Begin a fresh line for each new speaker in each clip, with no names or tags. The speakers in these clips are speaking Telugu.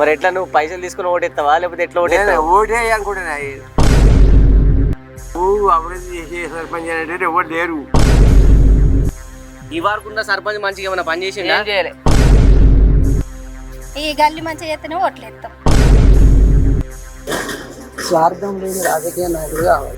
మరి ఎట్లా నువ్వు పైసలు తీసుకుని ఓటేస్తావా లేకపోతే ఎట్లా ఓటేస్తావు?
ఓటే అనుకుంటున్నా. అభివృద్ధి చేసే సర్పంచ్ అంటే ఎవరు లేరు.
ఈ వారుకున్న సర్పంచ్ మంచిగా ఏమైనా పని చేసిందా?
చేయలే.
ఈ గల్లి మంచిగా చేస్తేనే ఓట్లు వేస్తాం.
స్వార్థం లేని రాజకీయ నాయకుడు కావాలి.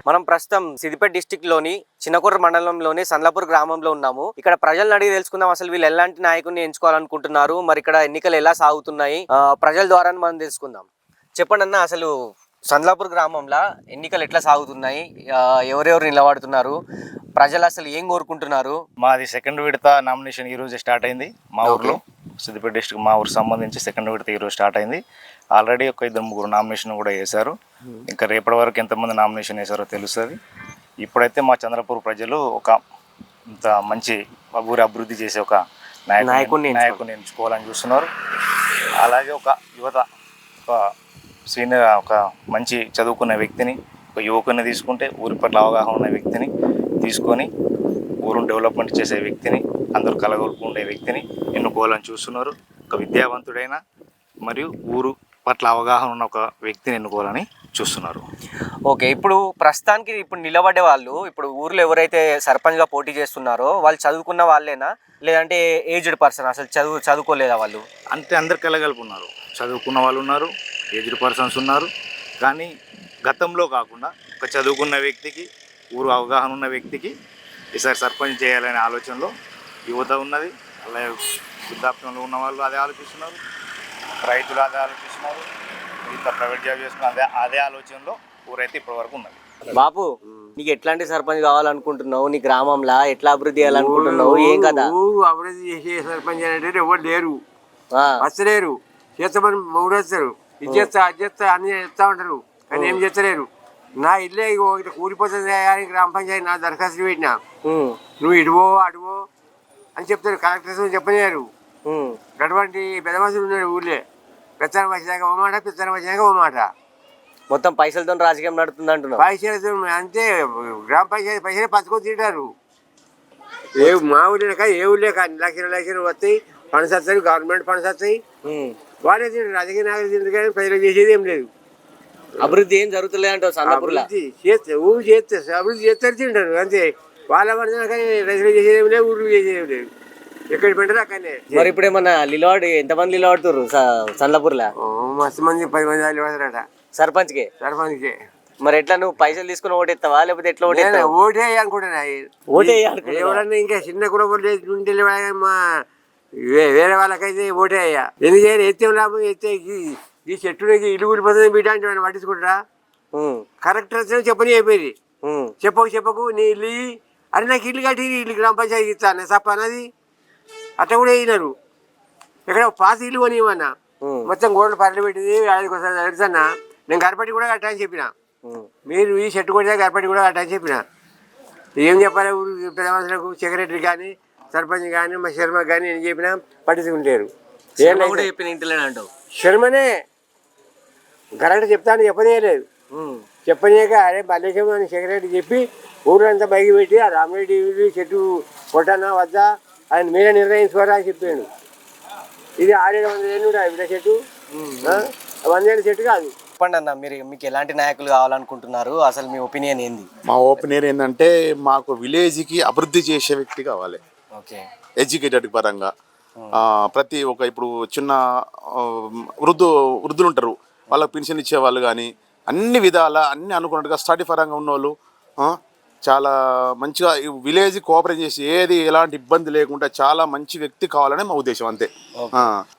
మనం ప్రస్తుతం సిద్దిపేట డిస్టిక్ లోని చిన్నకూర మండలంలోని సండ్లాపూర్ గ్రామంలో ఉన్నాము. ఇక్కడ ప్రజలను అడిగి తెలుసుకుందాం అసలు వీళ్ళు ఎలాంటి నాయకుడిని ఎంచుకోవాలనుకుంటున్నారు, మరి ఇక్కడ ఎన్నికలు ఎలా సాగుతున్నాయి ప్రజల ద్వారా మనం తెలుసుకుందాం. చెప్పండి అన్న, అసలు సండ్లాపూర్ గ్రామంలో ఎన్నికలు ఎట్లా సాగుతున్నాయి, ఎవరెవరు నిలబడుతున్నారు, ప్రజలు అసలు ఏం కోరుకుంటున్నారు?
మాది సెకండ్ విడత నామినేషన్ ఈరోజు స్టార్ట్ అయింది. మా ఊర్లో సిద్దిపేట డిస్ట్రిక్ట్ మా ఊరికి సంబంధించి సెకండ్ విడత ఈరోజు స్టార్ట్ అయింది. ఆల్రెడీ ఒక 2-3 నామినేషన్ కూడా వేశారు. ఇంకా రేపటి వరకు ఎంతమంది నామినేషన్ వేశారో తెలుస్తుంది. ఇప్పుడైతే మా చంద్రపూర్ ప్రజలు ఒక ఇంత మంచి ఊరి అభివృద్ధి చేసే ఒక నాయకుడిని ఎంచుకోవాలని చూస్తున్నారు. అలాగే ఒక యువత, ఒక సీనియర్, ఒక మంచి చదువుకున్న వ్యక్తిని, ఒక యువకుని తీసుకుంటే ఊరి పట్ల అవగాహన ఉన్న వ్యక్తిని తీసుకొని ఊరును డెవలప్మెంట్ చేసే వ్యక్తిని, అందరూ కలగొలుపుకుండే వ్యక్తిని ఎన్నుకోవాలని చూస్తున్నారు. ఒక విద్యావంతుడైన మరియు ఊరు పట్ల అవగాహన ఉన్న ఒక వ్యక్తిని ఎన్నుకోవాలని చూస్తున్నారు.
ఓకే, ఇప్పుడు ప్రస్తుతానికి నిలబడే వాళ్ళు, ఇప్పుడు ఊర్లో ఎవరైతే సర్పంచ్గా పోటీ చేస్తున్నారో వాళ్ళు చదువుకున్న వాళ్ళేనా లేదంటే ఏజ్డ్ పర్సన్, అసలు చదువుకోలేదా వాళ్ళు?
అంటే అందరు కలగలుపు ఉన్నారు. చదువుకున్న వాళ్ళు ఉన్నారు, ఏజ్డ్ పర్సన్స్ ఉన్నారు. కానీ గతంలో కాకుండా ఒక చదువుకున్న వ్యక్తికి, ఊరు అవగాహన ఉన్న వ్యక్తికి ఈసారి సర్పంచ్ చేయాలనే ఆలోచనలో యువత ఉన్నది. అలాగే వృద్ధాప్యంలో ఉన్న వాళ్ళు అదే ఆలోచిస్తున్నారు, రైతులు అదే ఆలోచిస్తున్నారు, ఇంత ప్రైవేట్ జాబ్ చేసుకున్న అదే ఆలోచనలో ఊరైతే ఇప్పటి వరకు ఉన్నది.
బాపు, నీకు ఎట్లాంటి సర్పంచ్ కావాలనుకుంటున్నావు? నీ గ్రామంలో ఎట్లా అభివృద్ధి చేయాలనుకుంటున్నావు? ఏం కదా
అభివృద్ధి చేసే సర్పంచ్ అంటే ఎవరు లేరు, వస్తలేరు. చేస్తామని మూడు వస్తారు, ఇది చేస్తా అది చేస్తా అన్ని చేస్తా ఉంటారు, కానీ ఏం చేస్తలేరు. నా ఇల్లే ఇట్లా కూలిపోతుంది అని గ్రామ పంచాయతీ నా దరఖాస్తు పెట్టినా, నువ్వు ఇటువో అటువో అని చెప్తారు. కలెక్టర్స్ చెప్పలేరు. అటువంటి పెద్ద మనుషులు ఉన్నారు ఊళ్ళే. పెత్తనం వచ్చినాక ఓ మాట, పెత్తనం వచ్చినాక ఓ మాట.
మొత్తం పైసలతో రాజకీయం నడుతుంది అంటున్నావు?
పైసలతో అంతే. గ్రామ పంచాయతీ పైసలే పంచుకొని తింటారు. ఏ మా ఊళ్ళో కానీ ఏ ఊళ్ళో కానీ లక్షలు వస్తాయి, ఫండ్స్ వస్తాయి, గవర్నమెంట్ ఫండ్స్ వస్తాయి, వాళ్ళే తింటారు. రాజకీయ నాయకులు తింటారు కానీ ప్రజలు చేసేది ఏం లేదు.
అభివృద్ధి ఏం జరుగుతులేదు అంటావు? సండ్లాపూర్లో
చేస్తే ఊరు చేస్తే అభివృద్ధి చేస్తారు, తింటారు అంతే. వాళ్ళ పడినా కానీ రైతులు చేసేది ఏం లేదు, ఊరు చేసేది ఏం లేదు. ఎక్కడ పెట్టరు అక్కడనే.
మరి ఇప్పుడు ఏమన్నా ఎంతమంది నిలబడుతుర్రు సండ్లాపూర్లో?
మస్తు మంది 10 మంది నిలబడతారట సర్పంచ్కే.
మరి ఎట్లా నువ్వు పైసలు తీసుకుని ఓటేస్తావా లేకపోతే ఎట్లా ఓటేస్తావు?
ఓటే అనుకుంటున్నా. ఎవరన్నా ఇంకా చిన్న కూడా ఉంటే మా వేరే వాళ్ళకైతే ఓటే అయ్యా. ఎందుకంటే ఎత్తే లాభం ఎత్తే ఈ చెట్టు ఇల్లు కూలిపోతుంది బిడ్డ అంటే పట్టించుకుంటారా? కరెక్ట్ చెప్పని అయిపోయింది. చెప్పకు నీ ఇల్లు అని నాకు ఇల్లు కట్టి ఇల్లు గ్రామ పంచాయతీ ఇస్తాను సప్ప అన్నది. అట్లా కూడా అయినారు. ఇక్కడ పాత ఇల్లు కొని ఇవ్వన్నా, మొత్తం గోడలు పర్లు పెట్టింది. ఆయనకి ఒకసారి అడుగుతున్నా, నేను గడపటి కూడా కట్టని చెప్పిన. మీరు ఈ చెట్టు కొడితే గడపటి కూడా కట్టని చెప్పిన. ఏం చెప్పాలి ఊరు పెద్ద మనుషులకు, సెక్రటరీ కానీ సర్పంచ్ కానీ మా శర్మ కానీ నేను చెప్పినా పట్టించుకుంటారు. శర్మనే కరెక్ట్ చెప్తాను చెప్పనేయలేదు. చెప్పనీయక అరే మల్లేశం అని సెక్రటరీ చెప్పి ఊరంతా బయట పెట్టి ఆ రామరెడ్డి చెట్టు కొట్టనా వద్దా ఆయన మీరే నిర్ణయించుకోరా అని చెప్పాడు. ఇది 600 ఏళ్ళు బిడ్డ చెట్టు, 100 ఏళ్ళ చెట్టు కాదు.
చెప్పండి అన్న, మీకు ఎలాంటి నాయకులు కావాలనుకుంటున్నారు? అసలు మీ ఒపీనియన్ ఏంది?
మా ఒపీనియన్ ఏంటంటే మాకు విలేజ్కి అభివృద్ధి చేసే వ్యక్తి కావాలి.
ఓకే,
ఎడ్యుకేటెడ్ పరంగా ప్రతి ఒక్క ఇప్పుడు చిన్న వృద్ధులు ఉంటారు, వాళ్ళకి పెన్షన్ ఇచ్చేవాళ్ళు కానీ అన్ని విధాల అన్ని అనుకున్నట్టుగా స్టడీ పరంగా ఉన్నవాళ్ళు చాలా మంచిగా విలేజ్ కోఆపరేట్ చేసి ఏది ఎలాంటి ఇబ్బంది లేకుండా చాలా మంచి వ్యక్తి కావాలని మా ఉద్దేశం. అంతే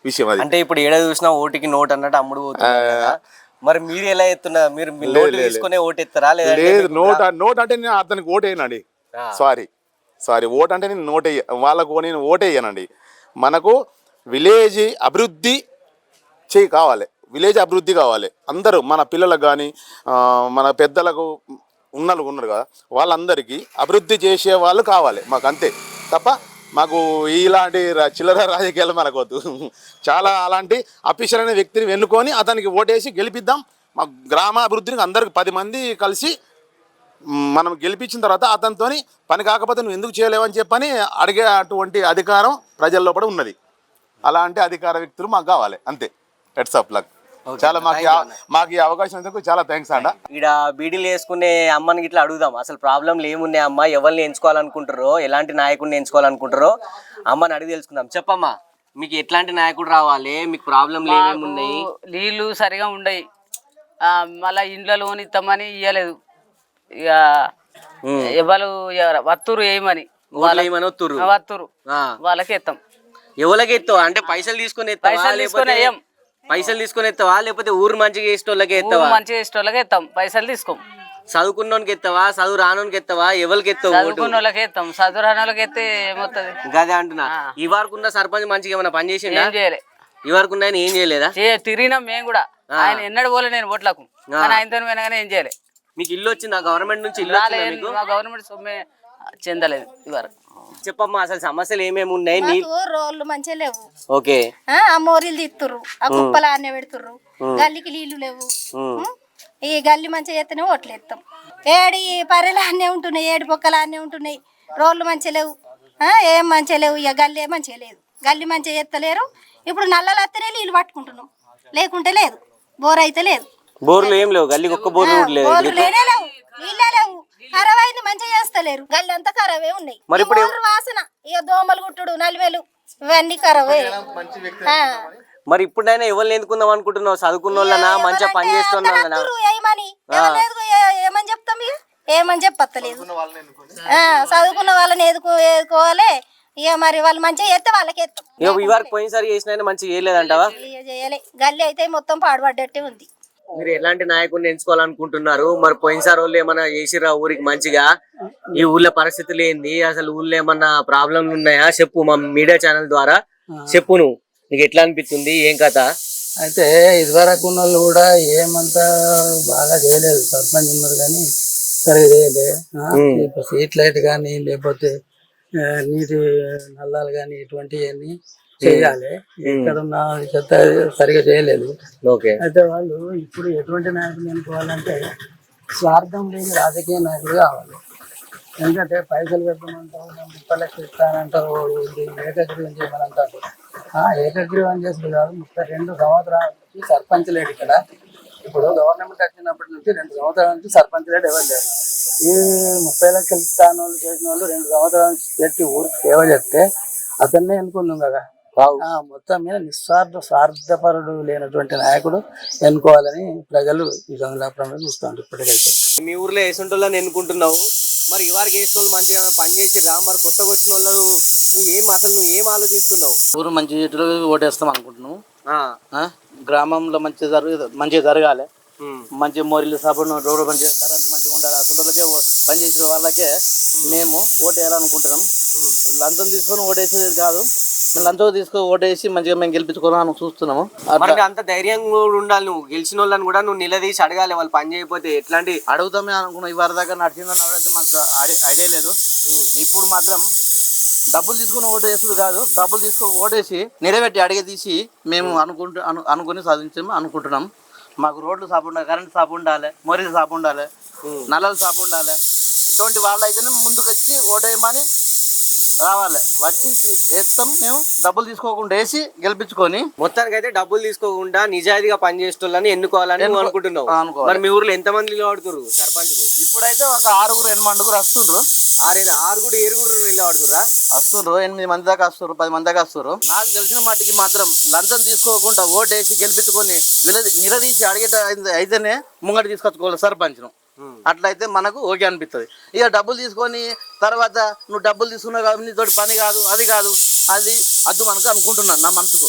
విషయం అది.
అంటే ఇప్పుడు ఏడా చూసినా ఓటుకి నోట్ అన్నట్టు అమ్ముడు. మరి మీరు ఎలా ఎత్తున్నారు? మీరు నోటు తీసుకునే ఓటు ఎత్తారా?
లేదు, నోట్ అంటే నేను అతనికి ఓటు వేయనండి. సారీ ఓటు అంటే నేను వాళ్ళకు నేను ఓటు వేయనండి. మనకు విలేజ్ అభివృద్ధి కావాలి, విలేజ్ అభివృద్ధి కావాలి. అందరూ మన పిల్లలకు కానీ మన పెద్దలకు ఉన్నారు కదా, వాళ్ళందరికీ అభివృద్ధి చేసే వాళ్ళు కావాలి మాకు. అంతే తప్ప మాకు ఇలాంటి చిల్లర రాజకీయాలు మనకు వద్దు. చాలా అలాంటి అఫీషియల్ అనే వ్యక్తిని ఎన్నుకొని అతనికి ఓటేసి గెలిపిద్దాం. మా గ్రామ అభివృద్ధిని అందరికి 10 మంది కలిసి మనం గెలిపించిన తర్వాత అతనితో పని కాకపోతే నువ్వు ఎందుకు చేయలేవని చెప్పని అడిగే అటువంటి అధికారం ప్రజల్లో కూడా ఉన్నది. అలాంటి అధికార వ్యక్తులు మాకు కావాలి అంతే. Heads up luck. చాలా మాకు ఈ అవకాశం ఇచ్చినందుకు చాలా థ్యాంక్స్ అంట.
ఇక్కడ బీడీలు వేసుకునే అమ్మని ఇట్లా అడుగుదాం, అసలు ప్రాబ్లంలు ఏమున్నాయి అమ్మ, ఎవరిని ఎంచుకోవాలనుకుంటారో, ఎలాంటి నాయకుడిని ఎంచుకోవాలనుకుంటారో అమ్మని అడిగి తెలుసుకుందాం. చెప్పమ్మా, మీకు ఎట్లాంటి నాయకుడు రావాలి, మీకు ప్రాబ్లంలు ఏమేమి ఉన్నాయి?
నీళ్ళు సరిగా ఉండయి, మళ్ళీ ఇండ్లలో ఇస్తామని ఇవ్వలేదు, ఇక ఎవరు వత్తురు వేయమని వత్తురు వాళ్ళకి ఎత్తాం.
ఎవరికి ఎత్తావా అంటే పైసలు తీసుకుని పైసలు తీసుకొని ఎత్తావా లేకపోతే ఊరు మంచిగా చేసేటోళ్ళకి ఎత్తావా?
మంచిగా చేసేటోళ్ళకి ఎత్తాం, పైసలు తీసుకోం.
చదువుకున్నోనికి ఎత్తావా, చదువు రానోనికి ఎత్తావా, ఎవరికి ఎత్తావు?
చదువుకున్న వాళ్ళకి ఎత్తాం, చదువు రాని వాళ్ళకి ఎత్తే ఏమవుతుంది?
గదే అంటున్నా. ఈ వరకు ఉన్న సర్పంచ్ మంచిగా ఏమైనా పని చేసిండా?
ఏం చేయలే.
ఈ వరకు ఉన్న ఆయన ఏం చేయలేదా?
తిరిగినాం మేము కూడా, ఆయన ఎన్నడు పోలే నేను ఓట్లకు, కానీ ఆయనతో పోయినా ఏం చేయలే.
మీకు ఇల్లు వచ్చిందా? గవర్నమెంట్ నుంచి ఇల్లు వచ్చిందా మీకు?
మా గవర్నమెంట్ సొమ్మే చెందలేదు ఇవరకు.
చెప్పమ్మా, అసలు సమస్యలు ఏమేమి ఉన్నాయి?
రోడ్లు మంచిగా లేవు.
ఓకే.
ఆ మోరీలు తీస్తుర్రు, ఆ కుప్పలు ఆనే పెడుతుర్రు, గల్లికి నీళ్లు లేవు. ఈ గల్లి మంచిగా చేస్తేనే ఓట్లు వేస్తాం. ఏడి పర్రెలు అన్నీ ఉంటున్నాయి, ఏడు పొక్కలు అన్నీ ఉంటున్నాయి, రోడ్లు మంచిగా లేవు, ఏం మంచిగా లేవు. ఇక గల్లి ఏం మంచిగా లేదు, గల్లి మంచిగా చేస్తలేరు. ఇప్పుడు నల్లలు వస్తేనే నీళ్ళు పట్టుకుంటున్నాం, లేకుంటే లేదు. బోర్ అయితే లేదు,
బోర్లు ఏం లేవు, గల్లీకి ఒక్క బోర్లు లేదు,
లేనే లేవు, నీళ్ళే లేవు. ఖరాబ్ అయింది, మంచిగా చేస్తలేరు. గల్లి అంతా ఖరాబే ఉన్నాయి.
మరి ఇప్పుడు
వాసన, ఇక దోమలు గుట్టుడు, నలివేలు, ఇవన్నీ ఖరాబే.
మరి ఇప్పుడైనా ఎవరిని ఎందుకుందాం అనుకుంటున్నావు? చదువుకున్న వాళ్ళనా, మంచిగా పని చేస్తున్న వాళ్ళనా?
ఏమని చెప్తాం, ఏమని చెప్పలేదు. చదువుకున్న వాళ్ళని ఎదుకోవాలి. ఇక మరి వాళ్ళు మంచిగా చేస్తే వాళ్ళకి ఎత్తాం.
ఈ వారికి పోయినసారి చేసిన మంచిగా చేయలేదంటావా?
చేయలే, గల్లి అయితే మొత్తం పాడుపడ్డట్టే ఉంది.
మీరు ఎలాంటి నాయకుడిని ఎంచుకోవాలనుకుంటున్నారు? మరి పోయినసారి వాళ్ళు ఏమన్నా చేసిరా ఊరికి మంచిగా? ఈ ఊళ్ళో పరిస్థితులు ఏంది, అసలు ఊళ్ళో ఏమన్నా ప్రాబ్లంలు ఉన్నాయా? చెప్పు, మా మీడియా ఛానల్ ద్వారా చెప్పు. నువ్వు నీకు ఎట్లా అనిపిస్తుంది, ఏం కథ?
అయితే ఇదివరకు ఉన్న వాళ్ళు కూడా ఏమంతా బాగా చేయలేదు. సర్పంచ్ ఉన్నారు కానీ సరిగా చేయలేదు. స్ట్రీట్ లైట్ కానీ లేకపోతే నీటి నల్లాలు కానీ ఇటువంటివన్నీ చేయాలి. ఇక్కడ ఉన్న చెత్త సరిగా చేయలేదు. అయితే వాళ్ళు ఇప్పుడు ఎటువంటి నాయకులు ఎన్నుకోవాలంటే స్వార్థం లేని రాజకీయ నాయకులు కావాలి. ఎందుకంటే పైసలు పెట్టమంటావు, 30 లక్షలు ఇస్తానంటావు, ఏకగ్రీవం చేయమనంటారు. ఏకగ్రీవం చేసుడు కాదు, 32 సంవత్సరాలకి సర్పంచ్ లేడు ఇక్కడ. ఇప్పుడు గవర్నమెంట్ వచ్చినప్పటి నుంచి 2 సంవత్సరాల నుంచి సర్పంచ్ లేడు, ఎవరు లేరు. ఈ 30 లక్షలు ఇస్తాను వాళ్ళు చేసిన వాళ్ళు 2 సంవత్సరాల నుంచి పెట్టి ఊరికి సేవ చేస్తే అతన్నే ఎన్నుకున్నాం కదా. మొత్తం మీద స్వార్థపరుడు లేనటువంటి నాయకుడు ఎన్నుకోవాలని ప్రజలు ఈ గంగులాపురంలో చూస్తాను ఇప్పటికైతే.
మీ ఊర్లో వేసుంటోళ్ళని ఎన్నుకుంటున్నావు, మరి ఇవారికి వేసిన వాళ్ళు మంచిగా పని చేసిరా? మరి కొత్తగా వచ్చిన వాళ్ళు నువ్వు ఏం ఆలోచిస్తున్నావు?
ఊరు మంచి ఓటేస్తాం అనుకుంటున్నావు. గ్రామంలో మంచిగా జరగాలి, మంచి మోరీలు సాపడు, రోడ్డు మంచిగా, కరెంట్ మంచిగా ఉండాలి. అసలుకే పని చేసిన వాళ్ళకే మేము ఓటు వేయాలనుకుంటున్నాం. లంచం తీసుకొని ఓటేసేది కాదు, మేము లంచం తీసుకొని ఓటేసి మంచిగా మేము గెలిపించుకోవాలని చూస్తున్నాము.
అంత ధైర్యంగా ఉండాలి. నువ్వు గెలిచిన వాళ్ళని కూడా నువ్వు నిలదీసి అడగాలి, వాళ్ళు పని చేయకపోతే ఎట్లాంటి
అడుగుతామే అనుకున్నాం. ఇవారి దాకా నడిచిందని అడిగితే మనకు ఐడియా లేదు. ఇప్పుడు మాత్రం డబ్బులు తీసుకుని ఓటు వేసుడు కాదు, డబ్బులు తీసుకొని ఓటేసి నిలబెట్టి అడిగే తీసి మేము అనుకుని సాధించాము అనుకుంటున్నాం. మాకు రోడ్లు సాపు ఉండాలి, కరెంట్ సాపు ఉండాలి, మోరీలు సాపు ఉండాలి, నల్లలు సాపు ఉండాలి. ఇటువంటి వాళ్ళు అయితేనే ముందుకు వచ్చి ఓటేయమని రావాలి. వట్టి వేస్తాం మేము, డబ్బులు తీసుకోకుండా వేసి గెలిపించుకొని.
మొత్తానికి అయితే డబ్బులు తీసుకోకుండా నిజాయితీగా పనిచేసేటోళ్ళని ఎన్నుకోవాలని అనుకుంటున్నావు. మరి మీ ఊర్లో ఎంత మంది నిలబడుతున్నారు సర్పంచ్?
ఇప్పుడైతే ఒక 6-8 మండుగురు వస్తుండ్రు.
6-7 నిలబడుతుర్రా?
వస్తుండ్రు, 8 మంది దాకా వస్తారు, 10 మంది దాకా వస్తారు. నాకు తెలిసిన మట్టికి మాత్రం లంచం తీసుకోకుండా ఓటేసి గెలిపించుకొని నిలదీసి అడిగేట అయితేనే ముంగట తీసుకొచ్చుకోవాలి సర్పంచ్ను. అట్లయితే మనకు ఓకే అనిపిస్తుంది. ఇక డబ్బులు తీసుకొని తర్వాత నువ్వు డబ్బులు తీసుకున్నావు కాబట్టి నీతోటి పని కాదు, అది కాదు, అది అద్దు మనకు అనుకుంటున్నాను నా మనసుకు.